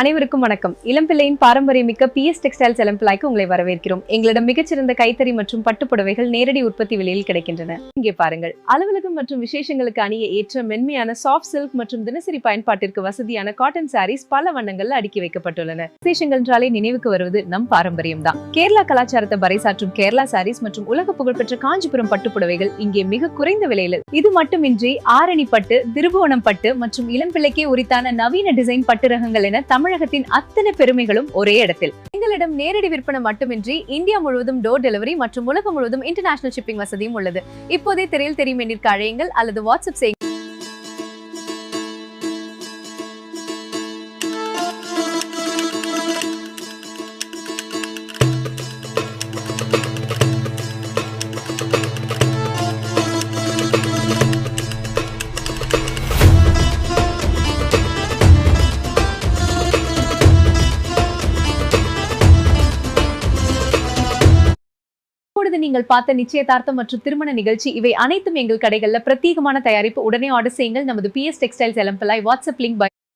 அனைவருக்கும் வணக்கம். இளம்பிள்ளையின் பாரம்பரியமிக்க PS டெக்ஸ்டைல்ஸ் இளம்பிள்ளைக்கு உங்களை வரவேற்கிறோம். எங்களிடம் மிகச்சிறந்த கைத்தறி மற்றும் பட்டுப்புடவைகள் நேரடி உற்பத்தி விலையில் கிடைக்கின்றன. இங்கே பாருங்கள். அலுவலகம் மற்றும் விசேஷங்களுக்கு அணிய ஏற்ற மென்மையான சாஃப்ட் சில்க் மற்றும் தினசரி பயன்பாட்டிற்கு வசதியான காட்டன் சாரீஸ் பல வண்ணங்கள்ல அடுக்கி வைக்கப்பட்டுள்ளன. விசேஷங்கள் என்றாலே நினைவுக்கு வருவது நம் பாரம்பரியம் தான். கேரளா கலாச்சாரத்தை பறைசாற்றும் கேரளா சாரீஸ் மற்றும் உலக புகழ்பெற்ற காஞ்சிபுரம் பட்டுப்புடவைகள் இங்கே மிக குறைந்த விலையில். இது மட்டுமின்றி ஆரணி பட்டு, திருபுவனம் பட்டு மற்றும் இளம்பிள்ளைக்கே உரித்தான நவீன டிசைன் பட்டு ரகங்கள் என தமிழகத்தின் அத்தனை பெருமைகளும் ஒரே இடத்தில். எங்களிடம் நேரடி விற்பனை மட்டுமின்றி இந்தியா முழுவதும் டோர் டெலிவரி மற்றும் உலகம் முழுவதும் இன்டர்நேஷனல் ஷிப்பிங் வசதியும் உள்ளது. இப்போதே திரையில் தெரியும் எண்ணிற்கு அழையுங்கள் அல்லது வாட்ஸ்அப் செய்யுங்கள். நீங்கள் பார்த்த நிச்சயதார்த்தம் மற்றும் திருமண நிகழ்ச்சி இவை அனைத்தும் எங்கள் கடைகள்ல பிரத்யேகமான தயாரிப்பு. உடனே ஆர்டர் செய்யுங்கள். நமது PS டெக்ஸ்டைல்ஸ் இளம்பிள்ளை வாட்ஸ்அப் லிங்க்